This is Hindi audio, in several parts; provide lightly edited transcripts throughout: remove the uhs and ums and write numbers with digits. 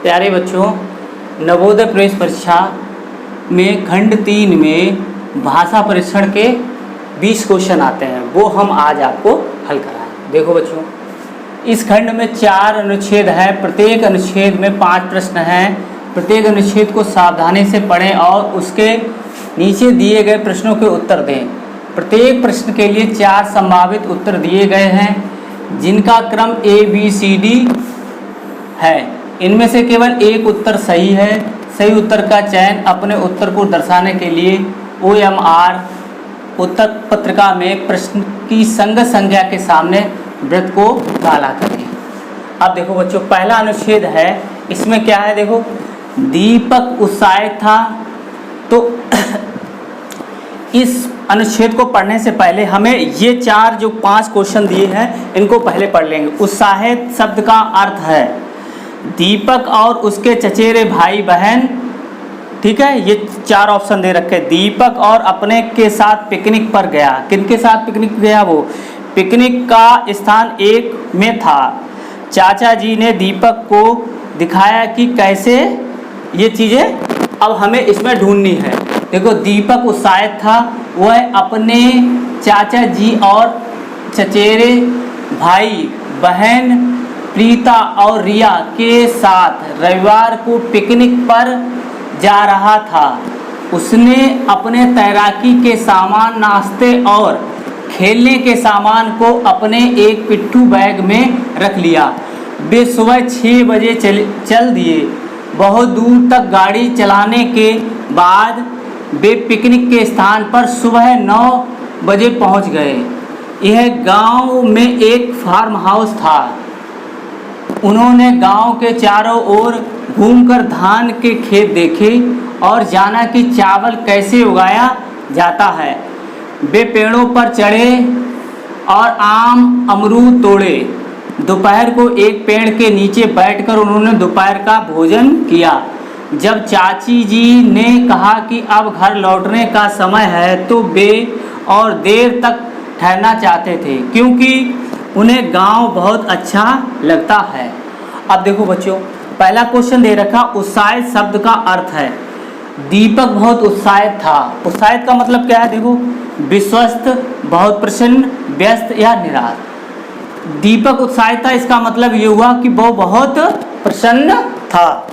प्यारे बच्चों, नवोदय प्रवेश परीक्षा में खंड 3 में भाषा परीक्षण के 20 क्वेश्चन आते हैं, वो हम आज आपको हल कराएं। देखो बच्चों, इस खंड में 4 अनुच्छेद हैं, प्रत्येक अनुच्छेद में 5 प्रश्न हैं। प्रत्येक अनुच्छेद को सावधानी से पढ़ें और उसके नीचे दिए गए प्रश्नों के उत्तर दें। प्रत्येक प्रश्न के लिए 4 संभावित उत्तर दिए गए हैं, जिनका क्रम ABCD है। इनमें से केवल एक उत्तर सही है। सही उत्तर का चयन अपने उत्तर को दर्शाने के लिए OMR उत्तर पत्रिका में प्रश्न की संगत संख्या के सामने वृत्त को काला करें। अब देखो बच्चों, पहला अनुच्छेद है, इसमें क्या है देखो, दीपक उत्साहित था। तो इस अनुच्छेद को पढ़ने से पहले हमें ये 4 जो 5 क्वेश्चन दिए हैं इनको पहले पढ़ लेंगे। उत्साहित शब्द का अर्थ है दीपक और उसके चचेरे भाई बहन। ठीक है, ये 4 ऑप्शन दे रखे। दीपक और अपने के साथ पिकनिक पर गया। किनके साथ पिकनिक गया? वो पिकनिक का स्थान 1 में था। चाचा जी ने दीपक को दिखाया कि कैसे ये चीज़ें अब हमें इसमें ढूंढनी है। देखो, दीपक उत्साहित था, वह अपने चाचा जी और चचेरे भाई बहन प्रीता और रिया के साथ रविवार को पिकनिक पर जा रहा था। उसने अपने तैराकी के सामान, नाश्ते और खेलने के सामान को अपने एक पिट्ठू बैग में रख लिया। वे सुबह 6 बजे चल दिए। बहुत दूर तक गाड़ी चलाने के बाद वे पिकनिक के स्थान पर सुबह 9 बजे पहुंच गए। यह गांव में एक फार्म हाउस था। उन्होंने गांव के चारों ओर घूमकर धान के खेत देखे और जाना कि चावल कैसे उगाया जाता है। वे पेड़ों पर चढ़े और आम अमरूद तोड़े। दोपहर को एक पेड़ के नीचे बैठकर उन्होंने दोपहर का भोजन किया। जब चाची जी ने कहा कि अब घर लौटने का समय है, तो वे और देर तक ठहरना चाहते थे, क्योंकि उन्हें गांव बहुत अच्छा लगता है। अब देखो बच्चों, पहला क्वेश्चन दे रखा, उत्साहित शब्द का अर्थ है दीपक बहुत उत्साहित था। उत्साहित का मतलब क्या है? देखो, विश्वस्त, बहुत प्रसन्न, व्यस्त या निराश। दीपक उत्साहित था, इसका मतलब ये हुआ कि वो बहुत प्रसन्न था।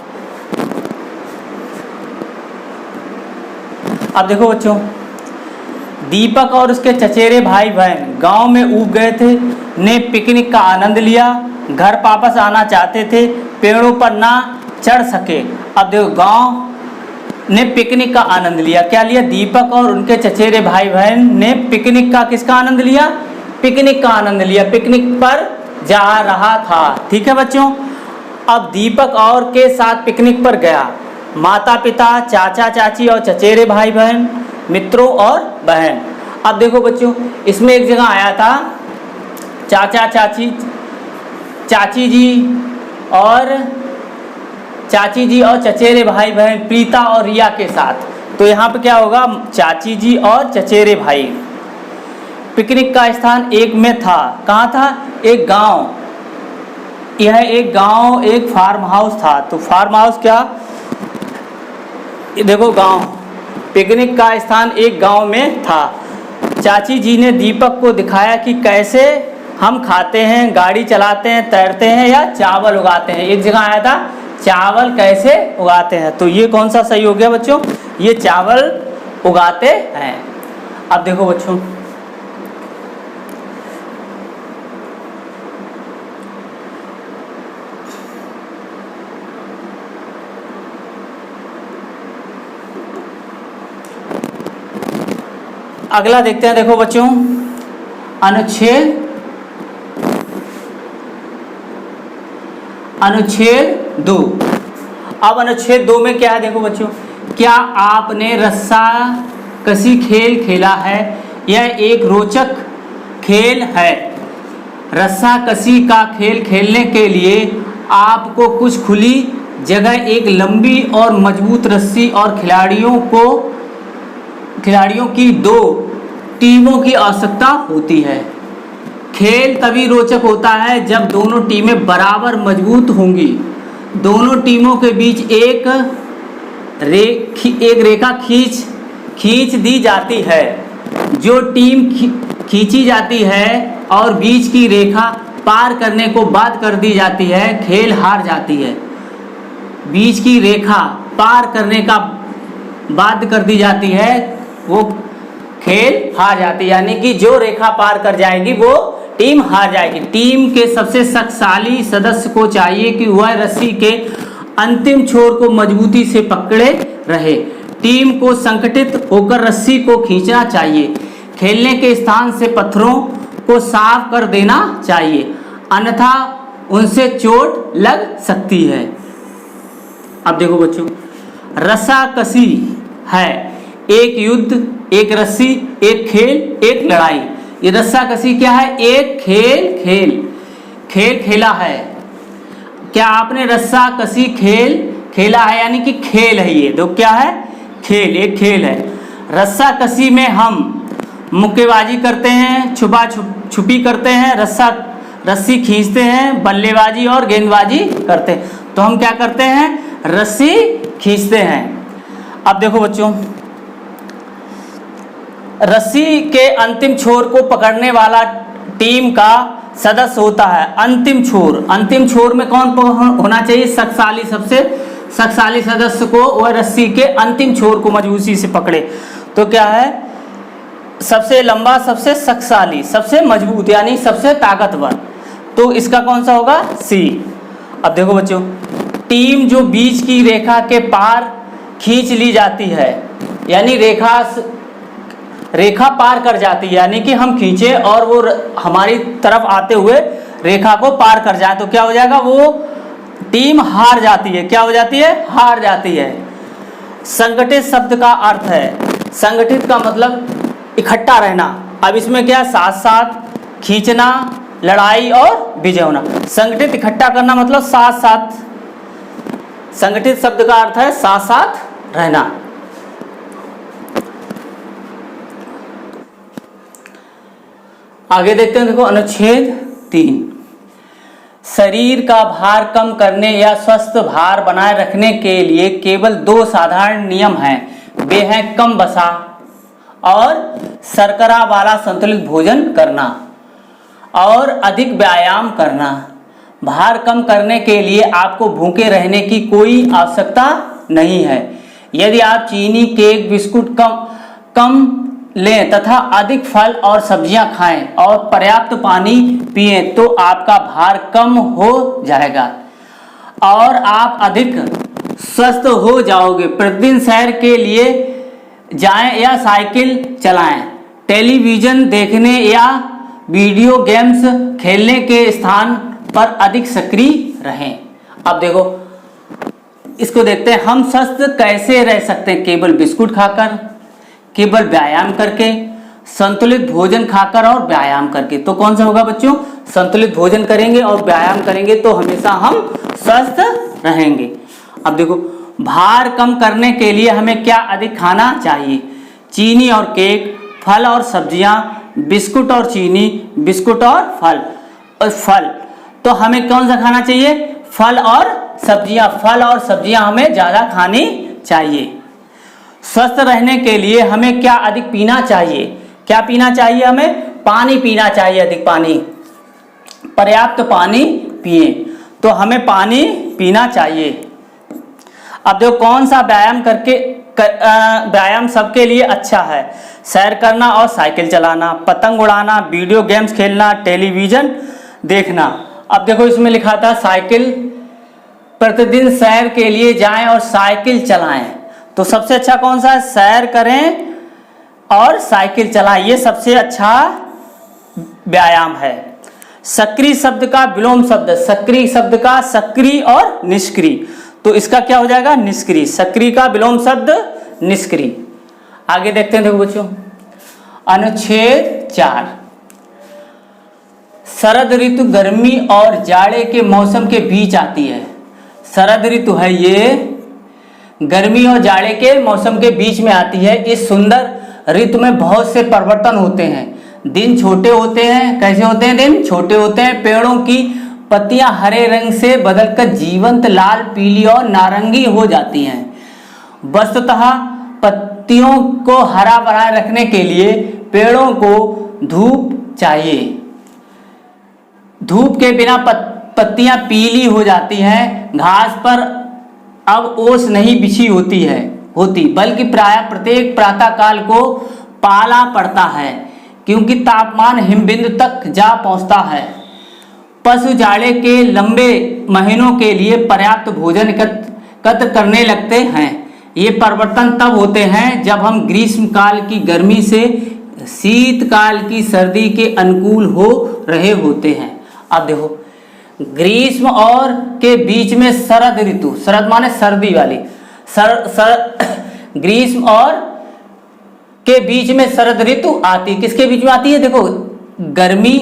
अब देखो बच्चों, दीपक और उसके चचेरे भाई बहन गांव में ऊब गए थे, ने पिकनिक का आनंद लिया। घर वापस आना चाहते थे, पेड़ों पर ना चढ़ सके। अब देखो, गांव ने पिकनिक का आनंद लिया। क्या लिया? दीपक और उनके चचेरे भाई बहन ने पिकनिक का किसका आनंद लिया? पिकनिक का आनंद लिया। पिकनिक पर जा रहा था। ठीक है बच्चों, अब दीपक और के साथ पिकनिक पर गया। माता पिता, चाचा चाची और चचेरे भाई बहन, मित्रों और बहन। अब देखो बच्चों, इसमें एक जगह आया था चाचा चाची, चाची जी और चचेरे भाई बहन प्रीता और रिया के साथ। तो यहाँ पे क्या होगा? चाची जी और चचेरे भाई। पिकनिक का स्थान 1 में था। कहाँ था? एक गांव। यह एक गांव, एक फार्म हाउस था। तो फार्म हाउस क्या? देखो, गांव। पिकनिक का स्थान एक गांव में था। चाची जी ने दीपक को दिखाया कि कैसे हम खाते हैं, गाड़ी चलाते हैं, तैरते हैं या चावल उगाते हैं। एक जगह आया था, चावल कैसे उगाते हैं। तो ये कौन सा सही हो गया बच्चों? ये चावल उगाते हैं। अब देखो बच्चों, अगला देखते हैं। देखो बच्चों, अनुच्छेद 2। अब अनुच्छेद 2 में क्या है? देखो बच्चों, क्या आपने रस्सा कसी खेल खेला है? यह एक रोचक खेल है। रस्सा कसी का खेल खेलने के लिए आपको कुछ खुली जगह, एक लंबी और मजबूत रस्सी और खिलाड़ियों की 2 टीमों की आवश्यकता होती है। खेल तभी रोचक होता है जब दोनों टीमें बराबर मजबूत होंगी। दोनों टीमों के बीच एक रेखा खींच दी जाती है। जो टीम खींची जाती है और बीच की रेखा पार करने को बाद कर दी जाती है, खेल हार जाती है। बीच की रेखा पार करने का बाद कर दी जाती है, वो खेल हार जाती है। यानी कि जो रेखा पार कर जाएगी वो टीम हार जाएगी। टीम के सबसे शक्तिशाली सदस्य को चाहिए कि वह रस्सी के अंतिम छोर को मजबूती से पकड़े रहे। टीम को संगठित होकर रस्सी को खींचना चाहिए। खेलने के स्थान से पत्थरों को साफ कर देना चाहिए, अन्यथा उनसे चोट लग सकती है। अब देखो बच्चों, रस्साकसी है एक युद्ध, एक रस्सी, एक खेल, एक लड़ाई। ये रस्साकसी क्या है? एक खेल खेला है। क्या आपने रस्साकसी खेला है? यानी कि खेल है ये। तो क्या है? खेल, एक खेल है। रस्साकसी में हम मुक्केबाजी करते हैं, छुपी करते हैं, रस्सी खींचते हैं, बल्लेबाजी और गेंदबाजी करते हैं। तो हम क्या करते हैं? रस्सी खींचते हैं। अब देखो बच्चों, रस्सी के अंतिम छोर को पकड़ने वाला टीम का सदस्य होता है। अंतिम छोर में कौन होना चाहिए? शक्तिशाली, सबसे शक्तिशाली सदस्य को वह रस्सी के अंतिम छोर को मजबूती से पकड़े। तो क्या है? सबसे लंबा, सबसे शक्तिशाली, सबसे मजबूत, यानी सबसे ताकतवर। तो इसका कौन सा होगा? सी। अब देखो बच्चों, टीम जो बीच की रेखा के पार खींच ली जाती है, यानी रेखा पार कर जाती है, यानी कि हम खींचे और वो हमारी तरफ आते हुए रेखा को पार कर जाए, तो क्या हो जाएगा? वो टीम हार जाती है। क्या हो जाती है? हार जाती है। संगठित शब्द का अर्थ है, संगठित का मतलब इकट्ठा रहना। अब इसमें क्या? साथ साथ खींचना, लड़ाई और विजय होना। संगठित इकट्ठा करना मतलब साथ साथ। संगठित शब्द का अर्थ है साथ साथ रहना। आगे देखते हैं, देखो अनुच्छेद 3। शरीर का भार कम करने या स्वस्थ भार बनाए रखने के लिए केवल 2 साधारण नियम हैं। वे हैं कम वसा और शर्करा वाला संतुलित भोजन करना और अधिक व्यायाम करना। भार कम करने के लिए आपको भूखे रहने की कोई आवश्यकता नहीं है। यदि आप चीनी, केक, बिस्कुट कम लें तथा अधिक फल और सब्जियां खाएं और पर्याप्त पानी पिएं तो आपका भार कम हो जाएगा और आप अधिक स्वस्थ हो जाओगे। प्रतिदिन सैर के लिए जाएं या साइकिल चलाएं। टेलीविज़न देखने या वीडियो गेम्स खेलने के स्थान पर अधिक सक्रिय रहें। अब देखो, इसको देखते हैं, हम स्वस्थ कैसे रह सकते हैं? केवल बिस्कुट खाकर, केवल व्यायाम करके, संतुलित भोजन खाकर और व्यायाम करके। तो कौन सा होगा बच्चों? संतुलित भोजन करेंगे और व्यायाम करेंगे तो हमेशा हम स्वस्थ रहेंगे। अब देखो, भार कम करने के लिए हमें क्या अधिक खाना चाहिए? चीनी और केक, फल और सब्जियां, बिस्कुट और चीनी, बिस्कुट और फल। तो हमें कौन सा खाना चाहिए? फल और सब्जियां। फल और सब्जियां हमें ज़्यादा खानी चाहिए। स्वस्थ रहने के लिए हमें क्या अधिक पीना चाहिए? क्या पीना चाहिए? हमें पानी पीना चाहिए, अधिक पानी, पर्याप्त पानी पिए। तो हमें पानी पीना चाहिए। अब देखो, कौन सा व्यायाम सबके लिए अच्छा है? सैर करना और साइकिल चलाना, पतंग उड़ाना, वीडियो गेम्स खेलना, टेलीविज़न देखना। अब देखो, इसमें लिखा था साइकिल, प्रतिदिन सैर के लिए जाएं और साइकिल चलाएं। तो सबसे अच्छा कौन सा है? सैर करें और साइकिल चलाएं, ये सबसे अच्छा व्यायाम है। सक्रिय शब्द का विलोम शब्द, सक्रिय शब्द का सक्रिय और निष्क्रिय। तो इसका क्या हो जाएगा? निष्क्रिय। सक्रिय का विलोम शब्द निष्क्रिय। आगे देखते हैं, देखो बच्चों, अनुच्छेद 4। शरद ऋतु गर्मी और जाड़े के मौसम के बीच आती है। शरद ऋतु है ये, गर्मी और जाड़े के मौसम के बीच में आती है। इस सुंदर ऋतु में बहुत से परिवर्तन होते हैं। दिन छोटे होते हैं। कैसे होते हैं दिन? छोटे होते हैं। पेड़ों की पत्तियां हरे रंग से बदलकर जीवंत लाल, पीली और नारंगी हो जाती हैं। वस्तुतः पत्तियों को हरा भरा रखने के लिए पेड़ों को धूप चाहिए। धूप के बिना पत्तियां पीली हो जाती हैं। घास पर अब ओस नहीं बिछी होती बल्कि प्रायः प्रत्येक प्रातः काल को पाला पड़ता है, क्योंकि तापमान हिमबिंदु तक जा पहुंचता है। पशु जाड़े के लंबे महीनों के लिए पर्याप्त भोजन एकत्र करने लगते हैं। ये परिवर्तन तब होते हैं जब हम ग्रीष्म काल की गर्मी से शीतकाल की सर्दी के अनुकूल हो रहे होते हैं। अब देखो, ग्रीष्म और के बीच में शरद ऋतु, शरद माने सर्दी वाली, ग्रीष्म और के बीच में शरद ऋतु आती। किसके बीच में आती है? देखो, गर्मी,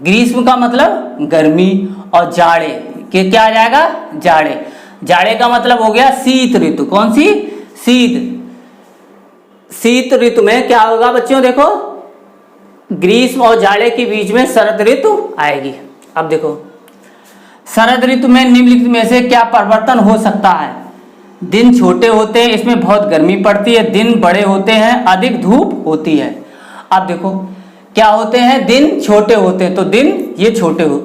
ग्रीष्म का मतलब गर्मी, और जाड़े के क्या आ जाएगा? जाड़े। जाड़े का मतलब हो गया शीत ऋतु। कौन सी? शीत ऋतु में क्या होगा बच्चों? देखो, ग्रीष्म और जाड़े के बीच में शरद ऋतु आएगी। अब देखो, शरद ऋतु में निम्नलिखित में से क्या परिवर्तन हो सकता है? दिन छोटे होते हैं, इसमें बहुत गर्मी पड़ती है। दिन बड़े होते हैं, अधिक धूप होती है। अब देखो क्या होते हैं? दिन छोटे होते हैं, तो दिन ये छोटे हो,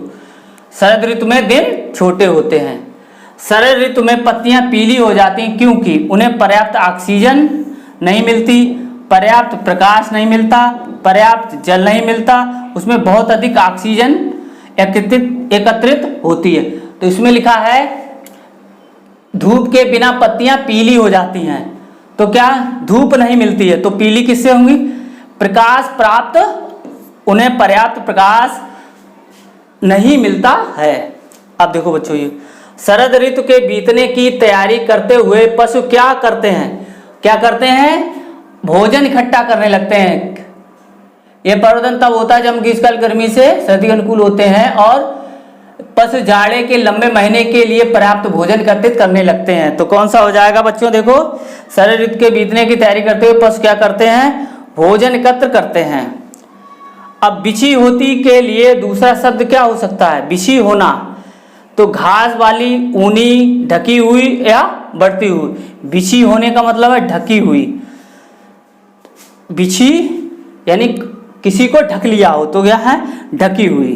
शरद ऋतु में दिन छोटे होते हैं। शरद ऋतु में पत्तियां पीली हो जाती हैं क्योंकि उन्हें पर्याप्त ऑक्सीजन नहीं मिलती, पर्याप्त प्रकाश नहीं मिलता, पर्याप्त जल नहीं मिलता, उसमें बहुत अधिक ऑक्सीजन एकत्रित होती है। तो इसमें लिखा है धूप के बिना पत्तियां पीली हो जाती हैं। तो क्या धूप नहीं मिलती है तो पीली किससे होंगी? प्रकाश प्राप्त, उन्हें पर्याप्त प्रकाश नहीं मिलता है। अब देखो बच्चों, ये शरद ऋतु के बीतने की तैयारी करते हुए पशु क्या करते हैं? क्या करते हैं? भोजन इकट्ठा करने लगते हैं। यह परिवर्तन तब होता है जब ग्रीष्मकाल गर्मी से सर्दी अनुकूल होते हैं और पशु जाड़े के लंबे महीने के लिए पर्याप्त भोजन एकत्रित करने लगते हैं। तो कौन सा हो जाएगा बच्चों? देखो, शरद ऋतु के बीतने की तैयारी करते हुए पशु क्या करते हैं? भोजन एकत्र करते हैं। अब बिछी होती के लिए दूसरा शब्द क्या हो सकता है? बिछी होना, तो घास वाली, ऊनी, ढकी हुई या बढ़ती हुई। बिछी होने का मतलब है ढकी हुई। बिछी यानी किसी को ढक लिया हो, तो क्या है? ढकी हुई।